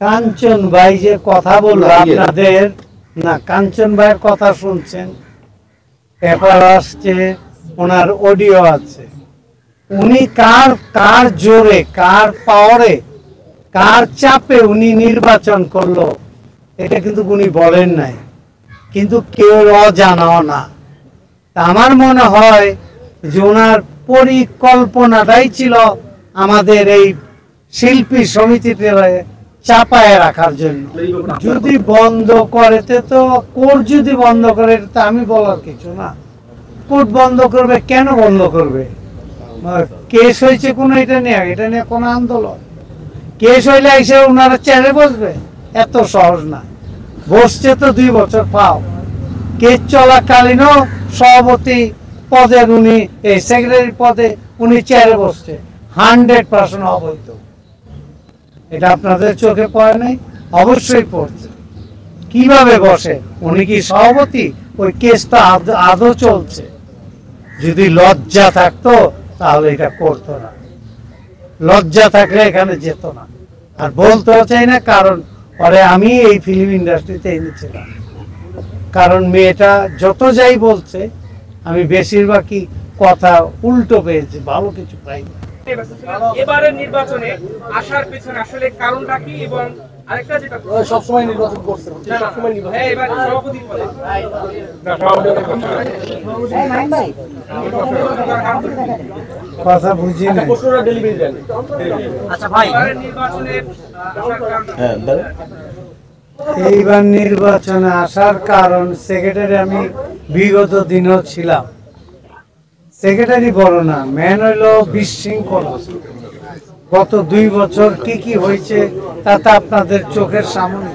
কাঞ্চন ভাই যে কথা বললো আপনাদের, না কাঞ্চন ভাইয়ের কথা শুনছেন, পেপার আসছে, ওনার অডিও আছে। উনি কার জোরে, কার পাওয়ারে, কার চাপে উনি নির্বাচন করলো এটা কিন্তু উনি বলেন নাই, কিন্তু কেউ অজানাও না। আমার মনে হয় যে ওনার পরিকল্পনাটাই ছিল আমাদের এই শিল্পী সমিতিতে চাপায় রাখার জন্য। যদি বন্ধ করে তো কোর্ট যদি বন্ধ করে, তা আমি বলার কিছু না। কোর্ট বন্ধ করবে, কেন বন্ধ করবে? কেস হয়েছে কোনো, এটা নিয়ে কোনো আন্দোলন, কেস হইলে এসে ওনারা চেয়ারে বসবে? এত সহজ না। বসছে তো 2 বছর পাও। কেস চলাকালীনও সভাপতি পদের উনি, এই সেক্রেটারি পদে উনি চেয়ারে বসছে, 100% অবৈধ। এটা আপনাদের চোখে পড়ে নাই? অবশ্যই পড়ছে। কিভাবে বসে? উনি কি সভাপতি? ওই কেসটা আদৌ চলছে। যদি লজ্জা থাকতো তাহলে এটা করতো না, লজ্জা থাকলে এখানে যেত না। আর বলতেও চাই না, কারণ পরে আমি এই ফিল্ম ইন্ডাস্ট্রিতে এনেছিলাম। কারণ মেয়েটা যত যাই বলছে, আমি বেশিরভাগই কথা উল্টো পেয়েছি, ভালো কিছু পাইনি। এবারের নির্বাচনে আসার পেছনে আসলে কারণটা কি? এবং আরেকটা যেটা সবসময় নির্বাচন করছে, সবসময় নির্বাচন, এবার সভাপতি পদে কথা বুঝি না। প্রশ্নটা ডেলিভারি দেন। আচ্ছা ভাই, এবারের নির্বাচনে আসার কারণ এইবার নির্বাচনে আসার কারণ, সেক্রেটারি আমি বিগত দিনও ছিলাম। সেক্রেটারি বড় না, মেন হইলো বিশৃঙ্খলা। গত 2 বছর কি কি হয়েছে তাতে আপনাদের চোখের সামনে।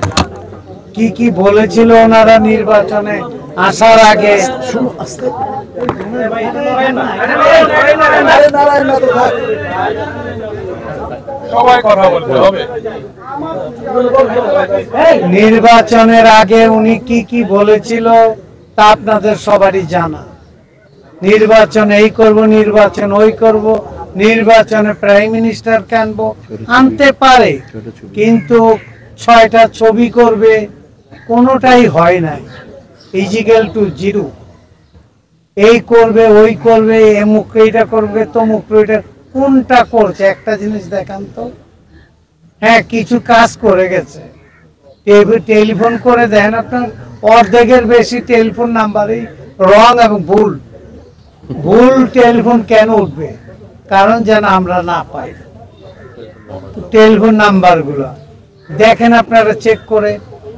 কি কি বলেছিল ওনারা নির্বাচনে আসার আগে। সবাই কথা বলতে হবে। নির্বাচনের আগে উনি কি কি বলেছিল তা আপনাদের সবারই জানা। নির্বাচন এই করব, নির্বাচন ওই করব, নির্বাচনে প্রাইম মিনিস্টার আনবো, আনতে পারে, কিন্তু 6টা ছবি করবে, কোনোটাই হয় নাই। Is equal to 0। এই করবে, ওই করবে, এমুক এইটা করবে, তমুক এটা, কোনটা করছে? একটা জিনিস দেখান তো। হ্যাঁ, কিছু কাজ করে গেছে। টেলিফোন করে দেন, আপনার অর্ধেকের বেশি টেলিফোন নাম্বারই রং এবং ভুল। ভুল টেলিফোন কেন উঠবে? কারণ যেন আমরা না পাই টেলিফোন নাম্বারগুলো। দেখেন আপনারা চেক করে।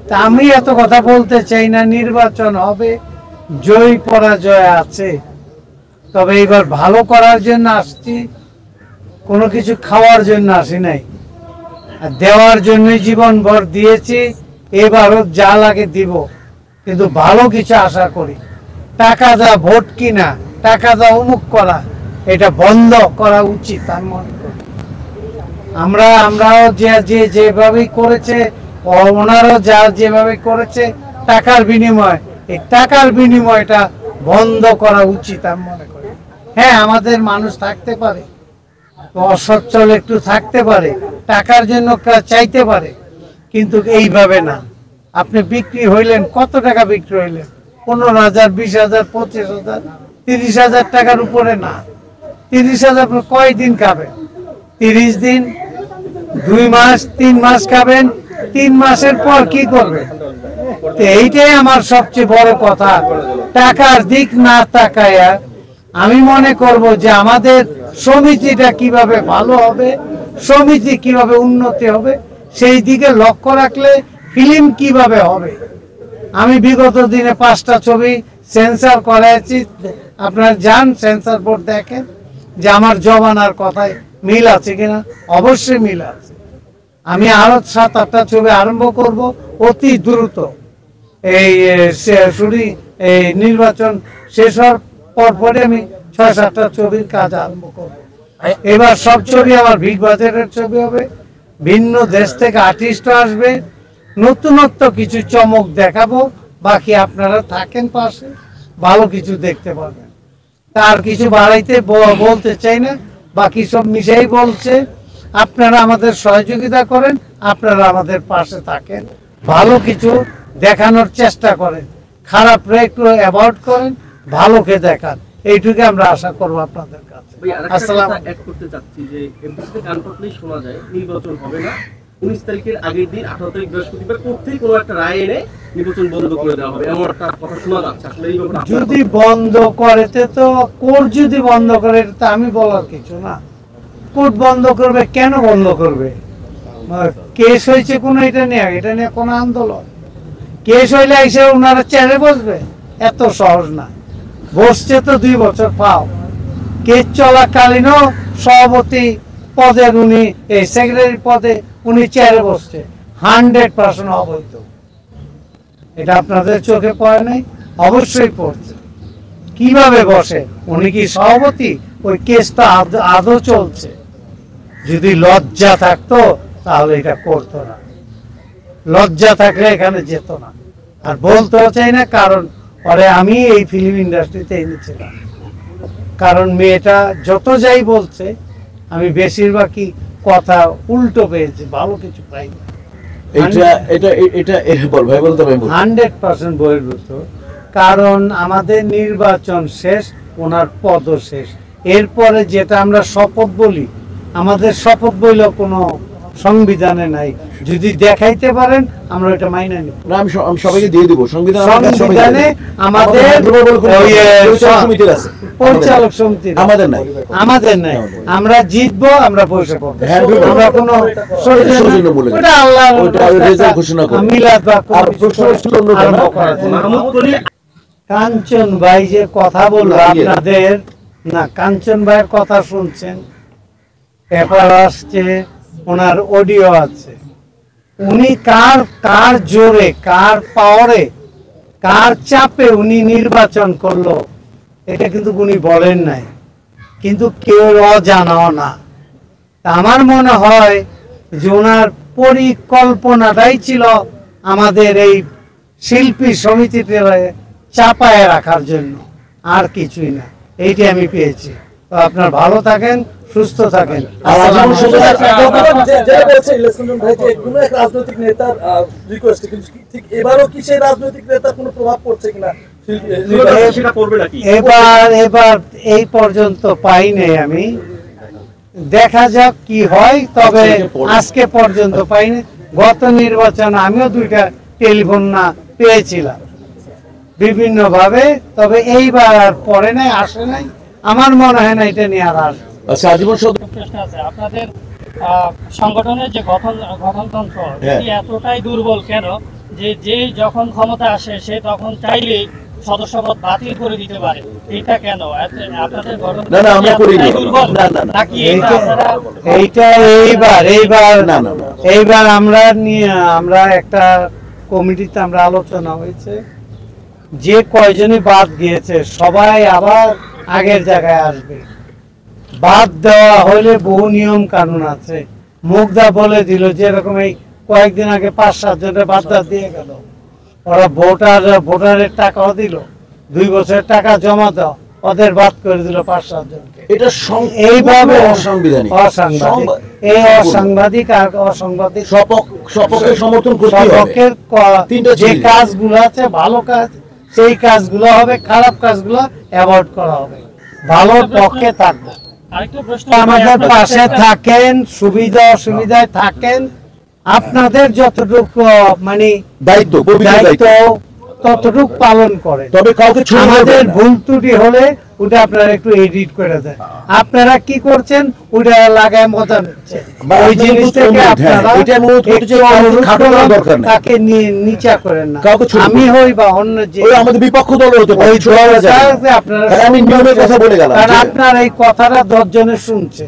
তা আমি এত কথা বলতে চাই না। নির্বাচন হবে, জয় পরাজয় আছে, তবে এবার ভালো করার জন্য আসছি, কোনো কিছু খাওয়ার জন্য আসি নাই। আর দেওয়ার জন্যই জীবন ভর দিয়েছি, এবারও যা লাগে দিব, কিন্তু ভালো কিছু আশা করি। টাকা দেওয়া, ভোট কিনা, টাকা দেওয়া, অমুক করা, এটা বন্ধ করা উচিত আমি মনে করি। আমরাও যেভাবেই করেছে, ওনারাও যেভাবে করেছে টাকার বিনিময়, এই টাকার বিনিময়টা বন্ধ করা উচিত আমি মনে করি। হ্যাঁ, আমাদের মানুষ থাকতে পারে, অসচ্ছল একটু থাকতে পারে, টাকার জন্য চাইতে পারে, কিন্তু এইভাবে না। আপনি বিক্রি হইলেন, কত টাকা বিক্রি হইলেন? 15,000, 20,000, 25,000, 30,000 টাকার উপরে না। 30,000 কয়দিন খাবেন? 30 দিন, 2 মাস, 3 মাস খাবেন। 3 মাসের পর কি করবেন? এইটাই আমার সবচেয়ে বড় কথা। টাকার দিক না তাকায়া আমি মনে করব যে আমাদের সমিতিটা কিভাবে ভালো হবে, সমিতি কিভাবে উন্নতি হবে, সেই দিকে লক্ষ্য রাখলে ফিল্ম কিভাবে হবে। আমি বিগত দিনে 5টা ছবি সেন্সর করাইছি। আপনারা যান, সেন্সর বোর্ড দেখেন যে আমার জমানার কথায় মিল আছে কিনা। অবশ্যই মিল আছে। আমি আরো 7-8টা ছবি আরম্ভ করব অতি দ্রুত। এই নির্বাচন শেষ হওয়ার পরপরে আমি 6-7টা ছবির কাজ আরম্ভ করব। এবার সব ছবি আমার বিগ বাজারের ছবি হবে, ভিন্ন দেশ থেকে আর্টিস্ট আসবে, নতুনত্ব কিছু চমক দেখাবো। বাকি আপনারা থাকেন পাশে, ভালো কিছু দেখতে পাবেন। তার কিছু বাড়াইতে বলতে চাই না, বাকি সব মিশাই বলছে। আপনারা আমাদের সহযোগিতা করেন, আপনারা আমাদের পাশে থাকেন, ভালো কিছু দেখানোর চেষ্টা করেন, খারাপরা একটু অ্যাভয়েড করেন, ভালোকে দেখান, এইটুকু আমরা আশা করবো আপনাদের কাছে। ভাই, আরেকটা আসসালাম। কথা add করতে চাচ্ছি যে এমপিসিতে গান করলেই শোনা যায় নির্বাচন হবে না, 19 তারিখের আগের দিন 18 তারিখ বৃহস্পতিবার কোর্টেই কোনো একটা রায় এনে নির্বাচন বন্ধ করে দেওয়া হবে, এমন একটা কথা শোনা যাচ্ছে। আসলে এই ব্যাপারে আপনার যদি বন্ধ করেতে তো কোর্ট যদি বন্ধ করে, এটা তো আমি বলার কিছু না। কোর্ট বন্ধ করবে, কেন বন্ধ করবে? কেস হয়েছে কোনো, এটা নিয়ে কোনো আন্দোলন, কেস হইলে এসে ওনারা চেয়ারে বসবে? এত সহজ না। বসছে তো 2 বছর পাও। কেস চলাকালীনও সভাপতি পদের উনি, এই সেক্রেটারি পদে উনি চেয়ারে বসছে, 100% অবৈধ। এটা আপনাদের চোখে পড়ে নাই? অবশ্যই পড়ছে। কিভাবে বসে? উনি কি সভাপতি? ওই কেসটা আদৌ চলছে। যদি লজ্জা থাকতো তাহলে এটা করতো না, লজ্জা থাকলে এখানে যেত না। আর বলতেও চাই না, কারণ পরে আমি এই ফিল্ম ইন্ডাস্ট্রিতে এনেছিলাম। কারণ মেয়েটা যত যাই বলছে, আমি বেশিরভাগই কথা উল্টো পেয়েছি, ভালো কিছু পাইনি। এটা এটা এটা এটা বল ভাই, বলতে ভাই বল। 100% বহির্ভূত। কারণ আমাদের নির্বাচন শেষ, ওনার পদও শেষ। এরপরে যেটা আমরা শপথ বলি, আমাদের শপথ বইলেও কোনো সংবিধানে নাই। যদি দেখাইতে পারেন আমরা এটা মাইনে নিব। না, আমি সবাইকে দিয়ে দিব সংবিধান। সংবিধানে আমাদের সমিতির আছে, পরিচালক সমিতি আমাদের নাই। আমাদের নাই। আমরা জিতবো, আমরা পয়সা পাবো, হ্যাঁ, আমরা কোনো সৌজন্যমূলক। ওটা আল্লাহর ওটা রেজাল্ট ঘোষণা করে। মিলাদ বা কোনো আর কিছু ঘোষণা আরম্ভ করা যায়। মাহমুদ কলি কাঞ্চন ভাই যে কথা বললো আপনাদের, না কাঞ্চন ভাইয়ের কথা শুনছেন, পেপার আসছে, ওনার অডিও আছে। উনি কার জোরে, কার পাওয়ারে, কার চাপে উনি নির্বাচন করলো, এটা কিন্তু উনি বলেন নাই, কিন্তু কেউ অজানাও না। তা আমার মনে হয় যে ওনার পরিকল্পনাটাই ছিল আমাদের এই শিল্পী সমিতিতে চাপায় রাখার জন্য, আর কিছুই না। এইটি আমি পেয়েছি। তো আপনার ভালো থাকেন, সুস্থ থাকেন। আর আজীবন সুস্থ থাকেন। যেটা বলছে ইলেকশন ভাই যে কোনো এক রাজনৈতিক নেতার রিকোয়েস্ট, কিন্তু ঠিক এবারও কি সেই রাজনৈতিক নেতার কোনো প্রভাব পড়ছে কিনা সেটা করবে নাকি? এবার এই পর্যন্ত পাই নাই আমি, দেখা যাক কি হয়। তবে আজকে পর্যন্ত পাইনি। গত নির্বাচন আমিও 2টা টেলিফোন না পেয়েছিলাম বিভিন্ন ভাবে, তবে এইবার আর পরে নাই, আসে নাই। আমার মনে হয় না এটা নিয়ে আর আসবে। আচ্ছা, আজীবন প্রশ্ন আছে আপনাদের সংগঠনের যে গঠনতন্ত্র এটি এতটাই দুর্বল কেন যে যখন ক্ষমতা আসে সে তখন চাইলেই সদস্যপদ বাতিল করে দিতে পারে? এটা কেন আপনাদের না, না, আমরা করিনি। দুর্বল না, না, না। নাকি এটা আপনারা এইটা এইবার না, না, না। এইবার আমরা একটা কমিটিতে আমরা আলোচনা হয়েছে, যে কয়জনই বাদ গিয়েছে সবাই আবার আগের জায়গায় আসবে। বাদ দেওয়া হলে বহু নিয়ম কানুন আছে। মুগ্ধা বলে দিল, যেরকম এই কয়েকদিন আগে 5-7 জনের বাদ দিয়ে গেল। ওরা ভোটারের টাকাও দিল, 2 বছরের টাকা জমা দাও, ওদের বাদ করে দিল 5-7 জনকে। এটা এইভাবে অসাংবিধানিক। অসাংবাদিক, এই অসাংবাদিক আর অসাংবাদিক সপক্ষে সমর্থন করতে হবে। সপক্ষের তিনটা যে জিনিস। কাজগুলো আছে ভালো কাজ, সেই কাজগুলো হবে, খারাপ কাজগুলো অ্যাভয়েড করা হবে, ভালোর পক্ষে থাকবে। আরেকটা প্রশ্ন আমাদের পাশে থাকেন, সুবিধা অসুবিধায় থাকেন, আপনাদের যতটুকু মানে দায়িত্ব, পবিত্র দায়িত্ব দায়িত্ব। ততটুকু পালন করেন। তবে কাউকে ছুঁয়ে আমাদের দেবেন না। ভুল ত্রুটি হলে ওটা আপনারা একটু এডিট করে দেন। আপনারা কি করছেন ওটা লাগায় মজা নিচ্ছেন। বা ওই আপনাদের জিনিস মতো থেকে অনুরোধ, হ্যাঁ, আপনারা এটা আমি অনুরোধ করতে চাই, একটু কাউকে অনুরোধ খাটো করার করুন, দরকার নেই। তাকে নিচা করেন না। কাউকে ছোট আমি করুন। হই বা অন্য যে ওই আমাদের বিপক্ষ দল হতে পারে, ওই ছোট করা যাবে না। দলটাকে আপনারা কারণ আমি নিয়মের কথা বলে গেলাম কারণ যে- আপনার এই কথাটা 10 জনে শুনছে,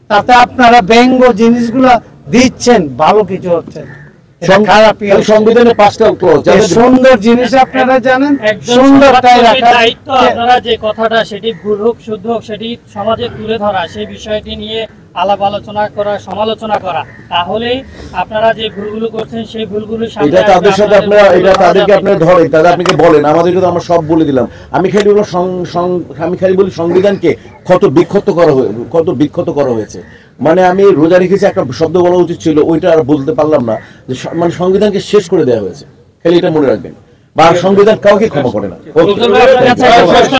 তাতে আপনারা ব্যঙ্গ জিনিসগুলো দিচ্ছেন, ভালো কিছু হচ্ছে না। এটা খারাপই হচ্ছে। সংবিধানে 5টা ক্লজ, এই সুন্দর জিনিস আপনারা জানেন, একজন সুন্দরটাই সমাজকর্মীর রাখা দায়িত্ব আপনারা যে কথাটা সেটি ভুল হোক শুদ্ধ হোক সেটি সমাজে তুলে ধরা, সেই বিষয়টি নিয়ে আলাপ আলোচনা করা, সমালোচনা করা, তাহলেই আপনারা যে ভুলগুলো করছেন সেই ভুলগুলো সামনে এটা তাদের আসবে, সাথে আপনাদের আপনারা, ভুলগুলো এটা তাদেরকে ধরা আপনারা যাবে। ধরেন, তাদের আপনাকে বলেন, আমাদেরকে তো আমরা সব বলে দিলাম। আমি খালি বলবো আমি খালি বলি সংবিধানকে কত বিক্ষত করা হয়েছে। মানে আমি রোজা রেখেছি একটা শব্দ বলা উচিত ছিল, ওইটা আর বলতে পারলাম না, যে মানে সংবিধানকে শেষ করে দেওয়া হয়েছে। খালি এটা মনে রাখবেন, বা সংবিধান কাউকে ক্ষমা করে না। উজ্জ্বল ভাই, আপনার কাছে একটা প্রশ্ন